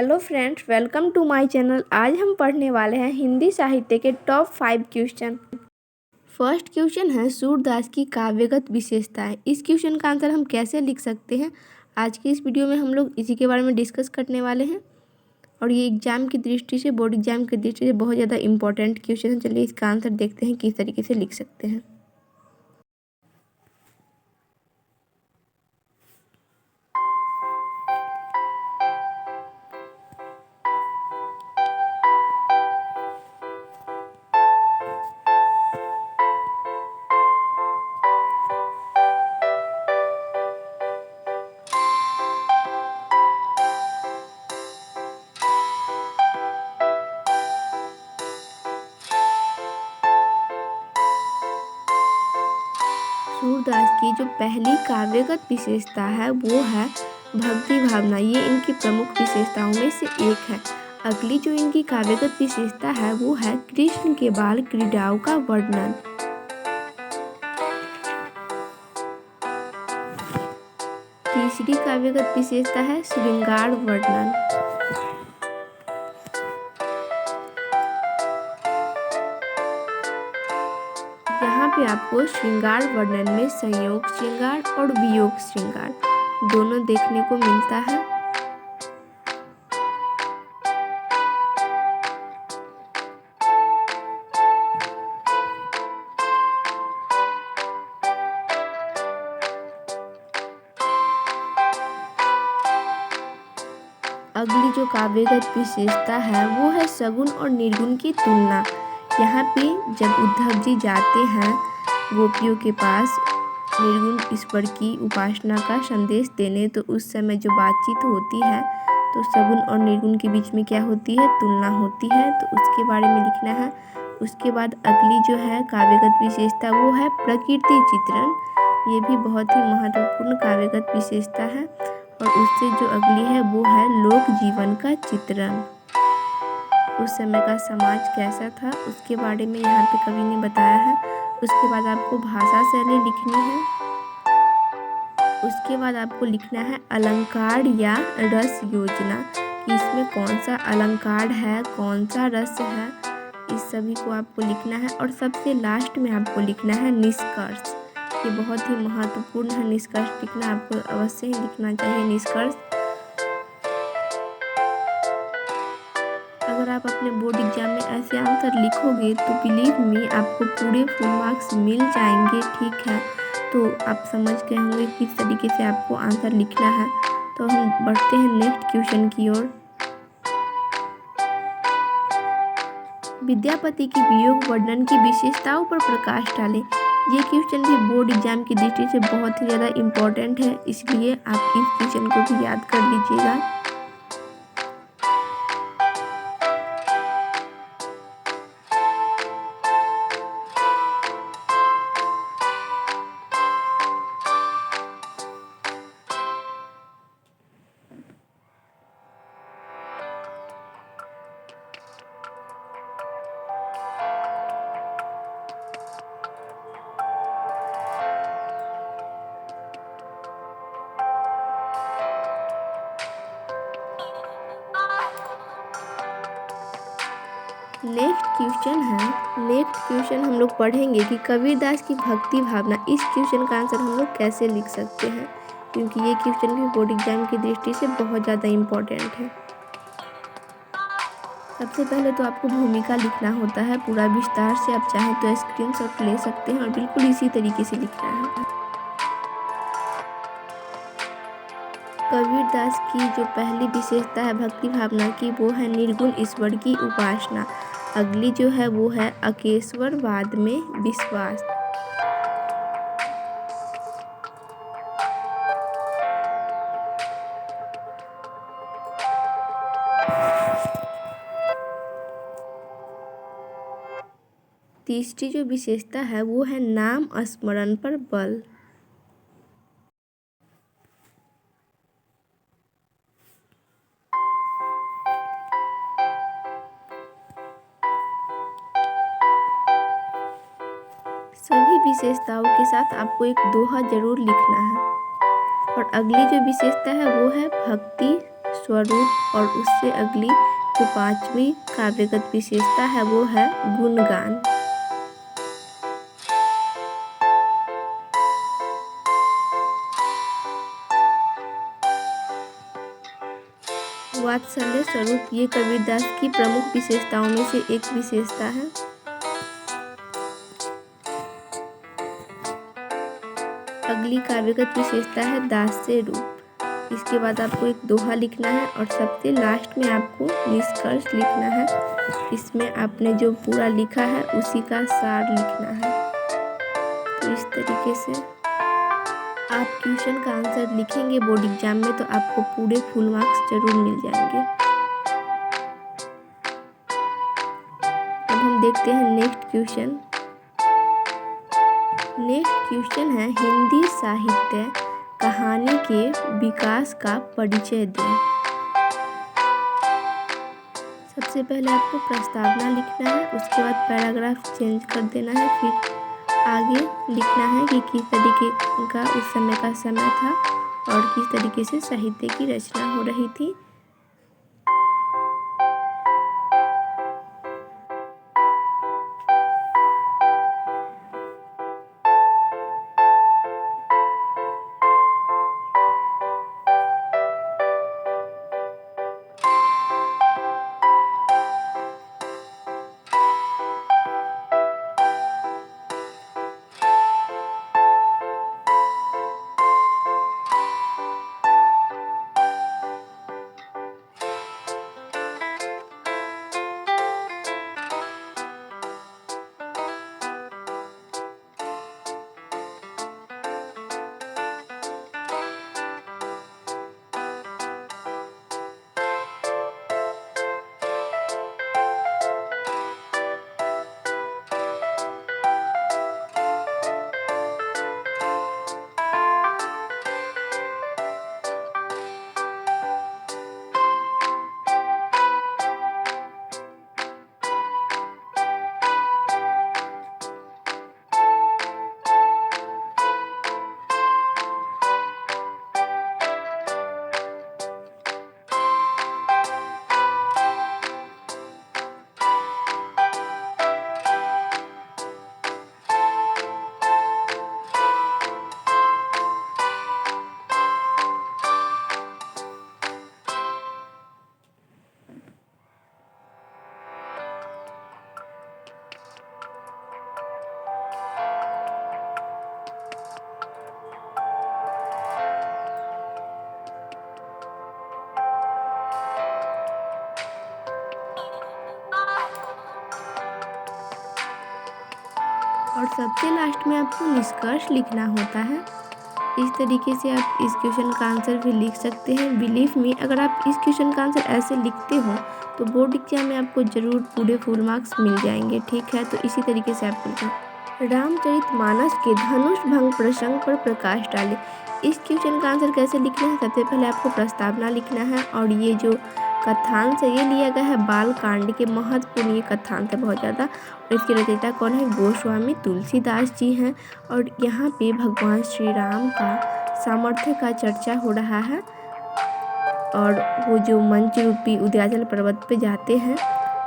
Hello friends, welcome to my channel. आज हम पढ़ने वाले हैं हिंदी साहित्य के टॉप 5 क्वेश्चन। फर्स्ट क्वेश्चन है सूरदास की काव्यगत विशेषताएं। इस क्वेश्चन का आंसर हम कैसे लिख सकते हैं, आज की इस वीडियो में हम लोग इसी के बारे में डिस्कस करने वाले हैं। और ये एग्जाम की दृष्टि से, बोर्ड एग्जाम की दृष्टि से बहुत ज़्यादा इंपॉर्टेंट क्वेश्चन है। चलिए इसका आंसर देखते हैं किस तरीके से लिख सकते हैं। सूरदास की जो पहली काव्यगत विशेषता है वो है भक्ति भावना। ये इनकी प्रमुख विशेषताओं में से एक है। अगली जो इनकी काव्यगत विशेषता है वो है कृष्ण के बाल क्रीड़ाओं का वर्णन। तीसरी काव्यगत विशेषता है श्रृंगार वर्णन। यहाँ पे आपको श्रृंगार वर्णन में संयोग श्रृंगार और वियोग श्रृंगार दोनों देखने को मिलता है। अगली जो काव्यगत विशेषता है वो है सगुण और निर्गुण की तुलना। यहाँ पे जब उद्धव जी जाते हैं गोपियों के पास निर्गुण ईश्वर की उपासना का संदेश देने, तो उस समय जो बातचीत होती है तो सगुण और निर्गुण के बीच में क्या होती है, तुलना होती है। तो उसके बारे में लिखना है। उसके बाद अगली जो है काव्यगत विशेषता वो है प्रकृति चित्रण। ये भी बहुत ही महत्वपूर्ण काव्यगत विशेषता है। और उससे जो अगली है वो है लोक जीवन का चित्रण। उस समय का समाज कैसा था उसके बारे में यहाँ पे कवि ने बताया है। उसके बाद आपको भाषा शैली लिखनी है। उसके बाद आपको लिखना है अलंकार या रस योजना, कि इसमें कौन सा अलंकार है, कौन सा रस है, इस सभी को आपको लिखना है। और सबसे लास्ट में आपको लिखना है निष्कर्ष। ये बहुत ही महत्वपूर्ण है, निष्कर्ष लिखना आपको अवश्य ही लिखना चाहिए निष्कर्ष। अगर आप अपने बोर्ड एग्जाम में ऐसे आंसर लिखोगे तो बिलीव मी आपको पूरे फुल मार्क्स मिल जाएंगे। ठीक है, तो आप समझ गए होंगे किस तरीके से आपको आंसर लिखना है। तो हम बढ़ते हैं नेक्स्ट क्वेश्चन की ओर। विद्यापति की वियोग वर्णन की विशेषताओं पर प्रकाश डालें। ये क्वेश्चन भी बोर्ड एग्जाम की दृष्टि से बहुत ही ज़्यादा इम्पोर्टेंट है, इसलिए आप इस क्वेश्चन को भी याद कर लीजिएगा। नेक्स्ट क्वेश्चन हम लोग पढ़ेंगे कि कबीरदास की भक्ति भावना। इस क्वेश्चन का आंसर हम लोग कैसे लिख सकते हैं, क्योंकि ये क्वेश्चन भी बोर्ड एग्जाम की दृष्टि से बहुत ज़्यादा इम्पोर्टेंट है। सबसे पहले तो आपको भूमिका लिखना होता है पूरा विस्तार से। आप चाहें तो स्क्रीनशॉट ले सकते हैं और बिल्कुल इसी तरीके से लिखना है। कबीरदास की जो पहली विशेषता है भक्ति भावना की वो है निर्गुण ईश्वर की उपासना। अगली जो है वो है अकेश्वरवाद में विश्वास। तीसरी जो विशेषता है वो है नाम स्मरण पर बल। सभी विशेषताओं के साथ आपको एक दोहा जरूर लिखना है। और अगली जो विशेषता है वो है भक्ति स्वरूप और उससे अगली जो पांचवी काव्यगत विशेषता है वो है गुणगान। वात्सल्य स्वरूप ये कबीरदास की प्रमुख विशेषताओं में से एक विशेषता है। अगली काव्यगत विशेषता है दास्य रूप। इसके बाद आपको एक दोहा लिखना है और सबसे लास्ट में आपको निष्कर्ष लिखना है। इसमें आपने जो पूरा लिखा है उसी का सार लिखना है। तो इस तरीके से आप क्वेश्चन का आंसर लिखेंगे बोर्ड एग्जाम में तो आपको पूरे फुल मार्क्स जरूर मिल जाएंगे। अब हम देखते हैं नेक्स्ट क्वेश्चन। नेक्स्ट क्वेश्चन है हिंदी साहित्य कहानी के विकास का परिचय दें। सबसे पहले आपको प्रस्तावना लिखना है, उसके बाद पैराग्राफ चेंज कर देना है, फिर आगे लिखना है कि किस तरीके का उस समय का समय था और किस तरीके से साहित्य की रचना हो रही थी। और सबसे लास्ट में आपको निष्कर्ष लिखना होता है। इस तरीके से आप इस क्वेश्चन का आंसर भी लिख सकते हैं। बिलीव मी, अगर आप इस क्वेश्चन का आंसर ऐसे लिखते हो तो बोर्ड एग्जाम में आपको जरूर पूरे फुल मार्क्स मिल जाएंगे। ठीक है, तो इसी तरीके से आप लिखें। रामचरितमानस के धनुष भंग प्रसंग पर प्रकाश डालें। इस क्वेश्चन का आंसर कैसे लिखना है, सबसे पहले आपको प्रस्तावना लिखना है और ये जो कथांश है ये लिया गया है बाल कांड के। महत्वपूर्ण ये कथांश है बहुत ज़्यादा। और इसके रचयिता कौन है? गोस्वामी तुलसीदास जी हैं। और यहाँ पे भगवान श्री राम का सामर्थ्य का चर्चा हो रहा है और वो जो मंच रूपी उदयाचल पर्वत पे जाते हैं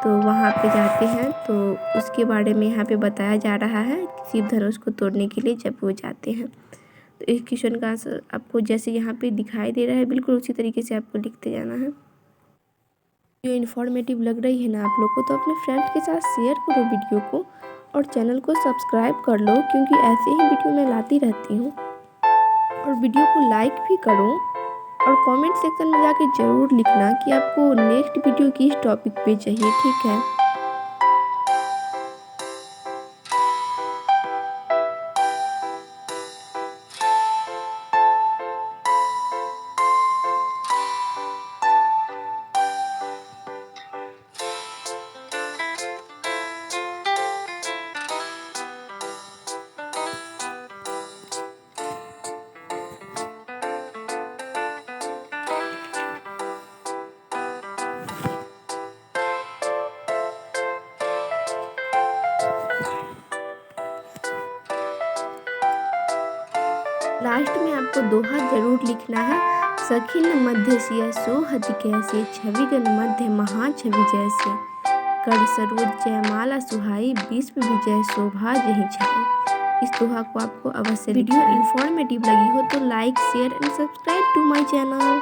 तो वहाँ पे जाते हैं तो उसके बारे में यहाँ पे बताया जा रहा है शिव धनुष को तोड़ने के लिए जब वो जाते हैं। तो इस क्वेश्चन का आंसर आपको जैसे यहाँ पे दिखाई दे रहा है बिल्कुल उसी तरीके से आपको लिखते जाना है। वीडियो इन्फॉर्मेटिव लग रही है ना आप लोग को तो अपने फ्रेंड्स के साथ शेयर करो वीडियो को और चैनल को सब्सक्राइब कर लो, क्योंकि ऐसे ही वीडियो मैं लाती रहती हूँ। और वीडियो को लाइक भी करो और कमेंट सेक्शन में जाके ज़रूर लिखना कि आपको नेक्स्ट वीडियो किस टॉपिक पे चाहिए। ठीक है, लास्ट में आपको दोहा जरूर लिखना है। सखिन मध्य सिय सोहति कैसे, छविगन मध्य महाछवि जैसे। कर सरोज जयमाला सुहाई, विश्व विजय शोभा जहि छाई। इस दोहा को आपको अवश्य वीडियो इन्फॉर्मेटिव लगी हो तो like share and subscribe to my channel.